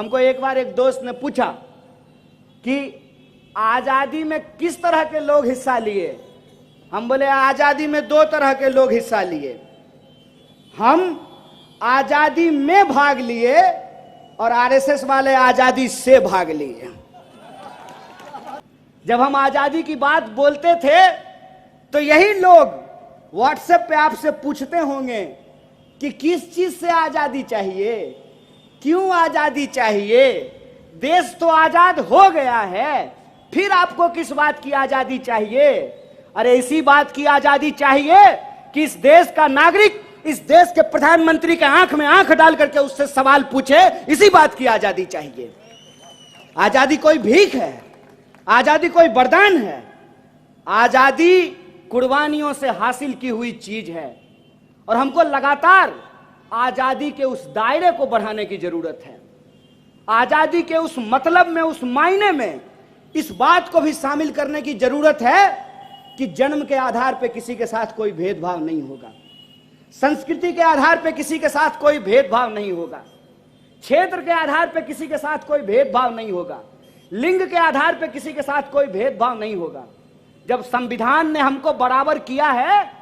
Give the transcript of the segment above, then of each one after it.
हमको एक बार एक दोस्त ने पूछा कि आजादी में किस तरह के लोग हिस्सा लिए। हम बोले आजादी में दो तरह के लोग हिस्सा लिए। हम आजादी में भाग लिए और आरएसएस वाले आजादी से भाग लिए। जब हम आजादी की बात बोलते थे तो यही लोग व्हाट्सएप पे आपसे पूछते होंगे कि किस चीज से आजादी चाहिए, क्यों आजादी चाहिए, देश तो आजाद हो गया है, फिर आपको किस बात की आजादी चाहिए। अरे इसी बात की आजादी चाहिए कि इस देश का नागरिक इस देश के प्रधानमंत्री के आंख में आंख डाल करके उससे सवाल पूछे, इसी बात की आजादी चाहिए। आजादी कोई भीख है, आजादी कोई वरदान है, आजादी कुर्बानियों से हासिल की हुई चीज है और हमको लगातार आजादी के उस दायरे को बढ़ाने की जरूरत है। आजादी के उस मतलब में, उस मायने में इस बात को भी शामिल करने की जरूरत है कि जन्म के आधार पर किसी के साथ कोई भेदभाव नहीं होगा, संस्कृति के आधार पर किसी के साथ कोई भेदभाव नहीं होगा, क्षेत्र के आधार पर किसी के साथ कोई भेदभाव नहीं होगा, लिंग के आधार पर किसी के साथ कोई भेदभाव नहीं होगा। जब संविधान ने हमको बराबर किया है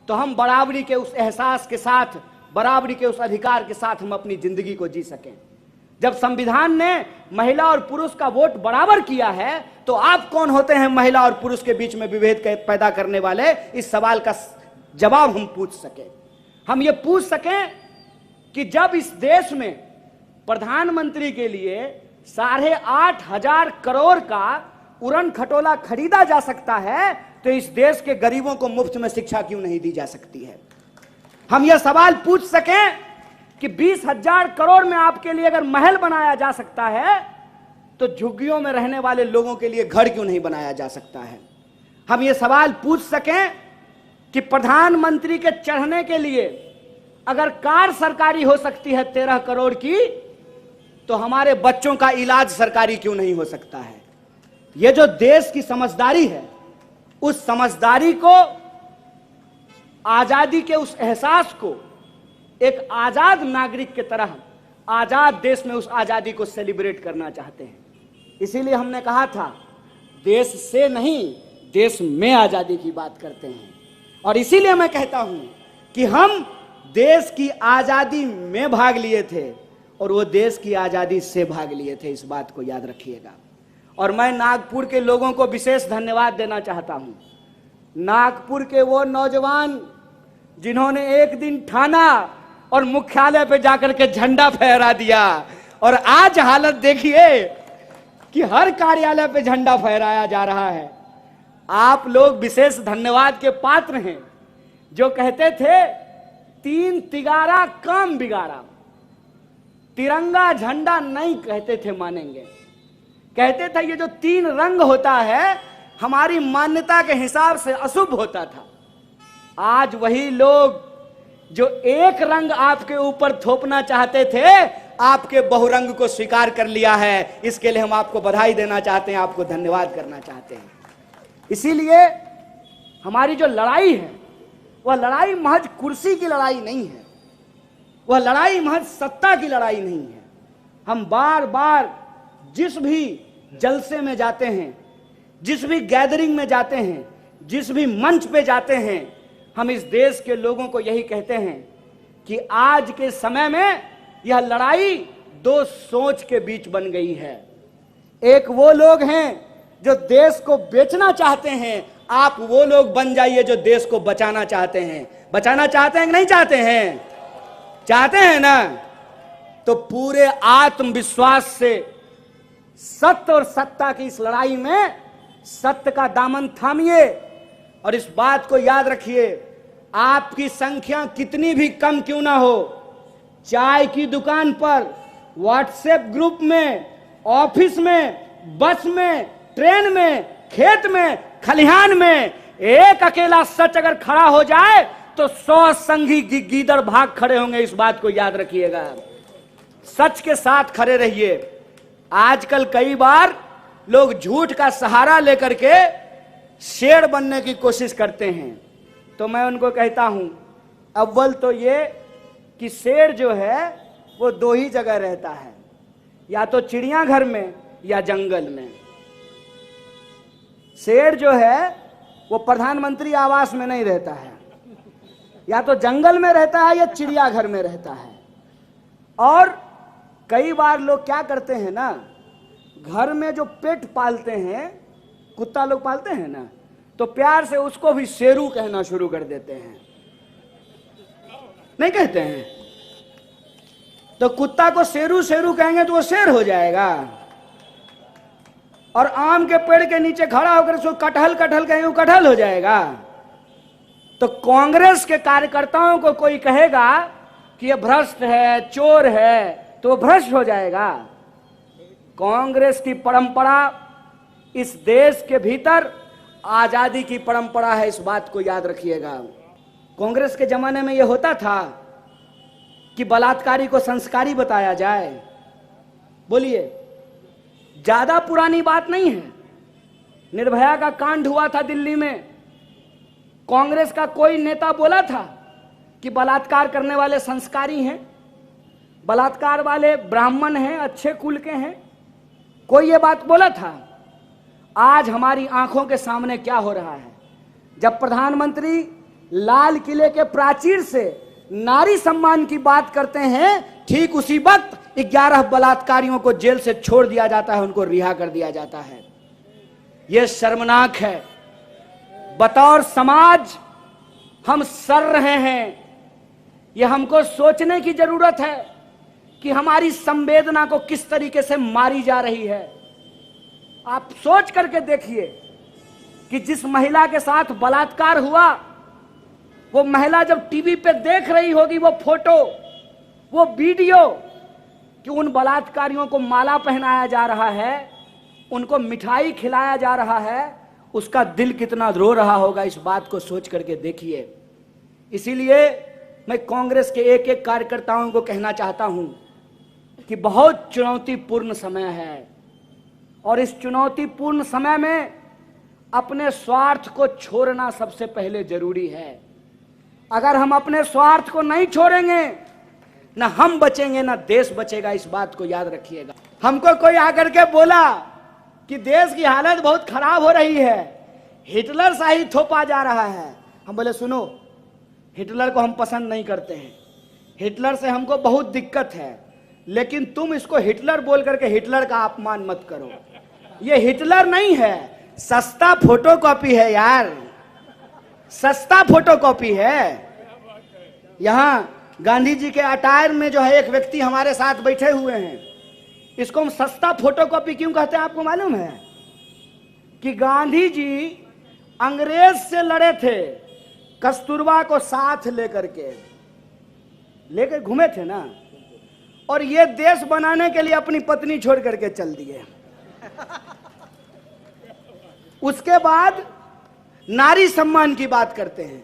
तो हम बराबरी के उस एहसास के साथ, बराबरी के उस अधिकार के साथ हम अपनी जिंदगी को जी सकें। जब संविधान ने महिला और पुरुष का वोट बराबर किया है तो आप कौन होते हैं महिला और पुरुष के बीच में विभेद पैदा करने वाले। इस सवाल का जवाब हम पूछ सकें। हम ये पूछ सकें कि जब इस देश में प्रधानमंत्री के लिए 8,500 करोड़ का उड़न खटोला खरीदा जा सकता है तो इस देश के गरीबों को मुफ्त में शिक्षा क्यों नहीं दी जा सकती है। हम यह सवाल पूछ सकें कि 20,000 करोड़ में आपके लिए अगर महल बनाया जा सकता है तो झुग्गियों में रहने वाले लोगों के लिए घर क्यों नहीं बनाया जा सकता है। हम यह सवाल पूछ सकें कि प्रधानमंत्री के चढ़ने के लिए अगर कार सरकारी हो सकती है 13 करोड़ की तो हमारे बच्चों का इलाज सरकारी क्यों नहीं हो सकता है। यह जो देश की समझदारी है, उस समझदारी को, आजादी के उस एहसास को एक आजाद नागरिक के तरह आजाद देश में उस आजादी को सेलिब्रेट करना चाहते हैं। इसीलिए हमने कहा था देश से नहीं देश में आजादी की बात करते हैं। और इसीलिए मैं कहता हूं कि हम देश की आजादी में भाग लिए थे और वो देश की आजादी से भाग लिए थे, इस बात को याद रखिएगा। और मैं नागपुर के लोगों को विशेष धन्यवाद देना चाहता हूं। नागपुर के वो नौजवान जिन्होंने एक दिन ठाना और मुख्यालय पे जाकर के झंडा फहरा दिया और आज हालत देखिए कि हर कार्यालय पे झंडा फहराया जा रहा है। आप लोग विशेष धन्यवाद के पात्र हैं जो कहते थे 3 तिगारा काम बिगाड़ा। तिरंगा झंडा नहीं कहते थे मानेंगे, कहते थे ये जो 3 रंग होता है हमारी मान्यता के हिसाब से अशुभ होता था। आज वही लोग जो एक रंग आपके ऊपर थोपना चाहते थे आपके बहुरंग को स्वीकार कर लिया है। इसके लिए हम आपको बधाई देना चाहते हैं, आपको धन्यवाद करना चाहते हैं। इसीलिए हमारी जो लड़ाई है वह लड़ाई महज कुर्सी की लड़ाई नहीं है, वह लड़ाई महज सत्ता की लड़ाई नहीं है। हम बार बार जिस भी जलसे में जाते हैं, जिस भी गैदरिंग में जाते हैं, जिस भी मंच पे जाते हैं, हम इस देश के लोगों को यही कहते हैं कि आज के समय में यह लड़ाई 2 सोच के बीच बन गई है। एक वो लोग हैं जो देश को बेचना चाहते हैं, आप वो लोग बन जाइए जो देश को बचाना चाहते हैं। बचाना चाहते हैं कि नहीं चाहते हैं? चाहते हैं ना? तो पूरे आत्मविश्वास से सत्य और सत्ता की इस लड़ाई में सत्य का दामन थामिए और इस बात को याद रखिए, आपकी संख्या कितनी भी कम क्यों ना हो, चाय की दुकान पर, व्हाट्सएप ग्रुप में, ऑफिस में, बस में, ट्रेन में, खेत में, खलिहान में एक अकेला सच अगर खड़ा हो जाए तो 100 संगी गीदड़ भाग खड़े होंगे। इस बात को याद रखिएगा, सच के साथ खड़े रहिए। आजकल कई बार लोग झूठ का सहारा लेकर के शेर बनने की कोशिश करते हैं, तो मैं उनको कहता हूं अव्वल तो ये कि शेर जो है वो 2 ही जगह रहता है, या तो चिड़ियाघर में या जंगल में। शेर जो है वो प्रधानमंत्री आवास में नहीं रहता है, या तो जंगल में रहता है या चिड़ियाघर में रहता है। और कई बार लोग क्या करते हैं ना, घर में जो पेट पालते हैं, कुत्ता लोग पालते हैं ना, तो प्यार से उसको भी शेरू कहना शुरू कर देते हैं। नहीं कहते हैं? तो कुत्ता को शेरू शेरू कहेंगे तो वो शेर हो जाएगा, और आम के पेड़ के नीचे खड़ा होकर उसको कटहल कटहल कहेंगे, कटहल हो जाएगा। तो कांग्रेस के कार्यकर्ताओं को कोई कहेगा कि ये भ्रष्ट है, चोर है, तो वो भ्रष्ट हो जाएगा। कांग्रेस की परंपरा इस देश के भीतर आजादी की परंपरा है, इस बात को याद रखिएगा। कांग्रेस के जमाने में यह होता था कि बलात्कारी को संस्कारी बताया जाए। बोलिए, ज्यादा पुरानी बात नहीं है। निर्भया का कांड हुआ था दिल्ली में, कांग्रेस का कोई नेता बोला था कि बलात्कार करने वाले संस्कारी हैं, बलात्कार वाले ब्राह्मण हैं, अच्छे कुल के हैं? कोई ये बात बोला था? आज हमारी आंखों के सामने क्या हो रहा है, जब प्रधानमंत्री लाल किले के प्राचीर से नारी सम्मान की बात करते हैं, ठीक उसी वक्त 11 बलात्कारियों को जेल से छोड़ दिया जाता है, उनको रिहा कर दिया जाता है। यह शर्मनाक है। बतौर समाज हम सड़ रहे हैं। यह हमको सोचने की जरूरत है कि हमारी संवेदना को किस तरीके से मारी जा रही है। आप सोच करके देखिए कि जिस महिला के साथ बलात्कार हुआ, वो महिला जब टीवी पे देख रही होगी वो फोटो, वो वीडियो, कि उन बलात्कारियों को माला पहनाया जा रहा है, उनको मिठाई खिलाया जा रहा है, उसका दिल कितना रो रहा होगा, इस बात को सोच करके देखिए। इसीलिए मैं कांग्रेस के एक एक कार्यकर्ताओं को कहना चाहता हूं कि बहुत चुनौतीपूर्ण समय है, और इस चुनौतीपूर्ण समय में अपने स्वार्थ को छोड़ना सबसे पहले जरूरी है। अगर हम अपने स्वार्थ को नहीं छोड़ेंगे, ना हम बचेंगे ना देश बचेगा, इस बात को याद रखिएगा। हमको कोई आकर के बोला कि देश की हालत बहुत खराब हो रही है, हिटलर शाही थोपा जा रहा है। हम बोले सुनो, हिटलर को हम पसंद नहीं करते हैं, हिटलर से हमको बहुत दिक्कत है, लेकिन तुम इसको हिटलर बोल करके हिटलर का अपमान मत करो। ये हिटलर नहीं है, सस्ता फोटोकॉपी है यार, सस्ता फोटोकॉपी है। यहां गांधी जी के अटायर में जो है एक व्यक्ति हमारे साथ बैठे हुए हैं, इसको हम सस्ता फोटोकॉपी क्यों कहते हैं आपको मालूम है? कि गांधी जी अंग्रेज से लड़े थे, कस्तूरबा को साथ लेकर घूमे थे ना, और ये देश बनाने के लिए अपनी पत्नी छोड़ करके चल दिए। उसके बाद नारी सम्मान की बात करते हैं,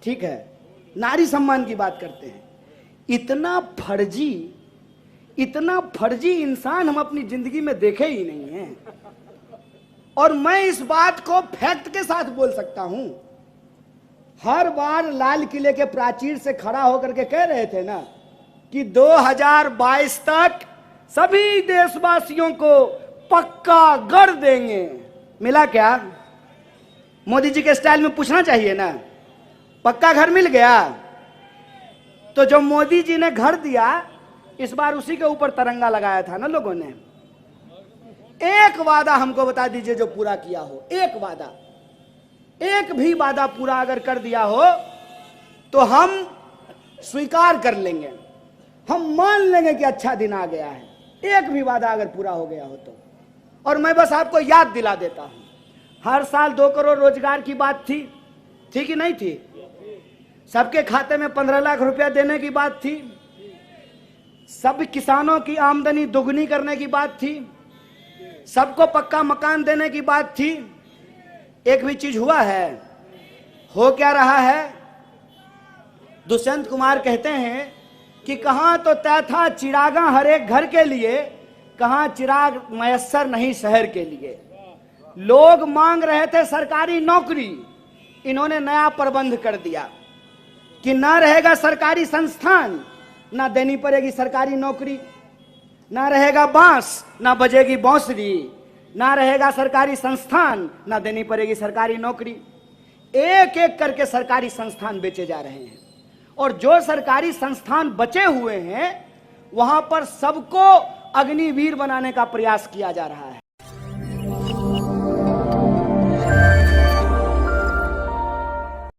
ठीक है, नारी सम्मान की बात करते हैं। इतना फर्जी इंसान हम अपनी जिंदगी में देखे ही नहीं हैं। और मैं इस बात को फैक्ट के साथ बोल सकता हूं। हर बार लाल किले के प्राचीर से खड़ा होकर के कह रहे थे ना कि 2022 तक सभी देशवासियों को पक्का घर देंगे। मिला क्या? मोदी जी के स्टाइल में पूछना चाहिए ना, पक्का घर मिल गया? तो जो मोदी जी ने घर दिया, इस बार उसी के ऊपर तिरंगा लगाया था ना लोगों ने। एक वादा हमको बता दीजिए जो पूरा किया हो, एक वादा, एक भी वादा पूरा अगर कर दिया हो तो हम स्वीकार कर लेंगे, हम मान लेंगे कि अच्छा दिन आ गया है। एक भी वादा अगर पूरा हो गया हो तो। और मैं बस आपको याद दिला देता हूं, हर साल 2 करोड़ रोजगार की बात थी कि नहीं थी? सबके खाते में 15 लाख रुपया देने की बात थी, सब किसानों की आमदनी दोगुनी करने की बात थी, सबको पक्का मकान देने की बात थी। एक भी चीज हुआ है? हो क्या रहा है? दुष्यंत कुमार कहते हैं कि कहां तो तय था चिरागा हर एक घर के लिए, कहां चिराग मयस्सर नहीं शहर के लिए। लोग मांग रहे थे सरकारी नौकरी, इन्होंने नया प्रबंध कर दिया कि ना रहेगा सरकारी संस्थान, ना देनी पड़ेगी सरकारी नौकरी। ना रहेगा बांस, ना बजेगी बांसुरी, ना रहेगा सरकारी संस्थान, ना देनी पड़ेगी सरकारी नौकरी। एक एक करके सरकारी संस्थान बेचे जा रहे हैं, और जो सरकारी संस्थान बचे हुए हैं वहां पर सबको अग्निवीर बनाने का प्रयास किया जा रहा है।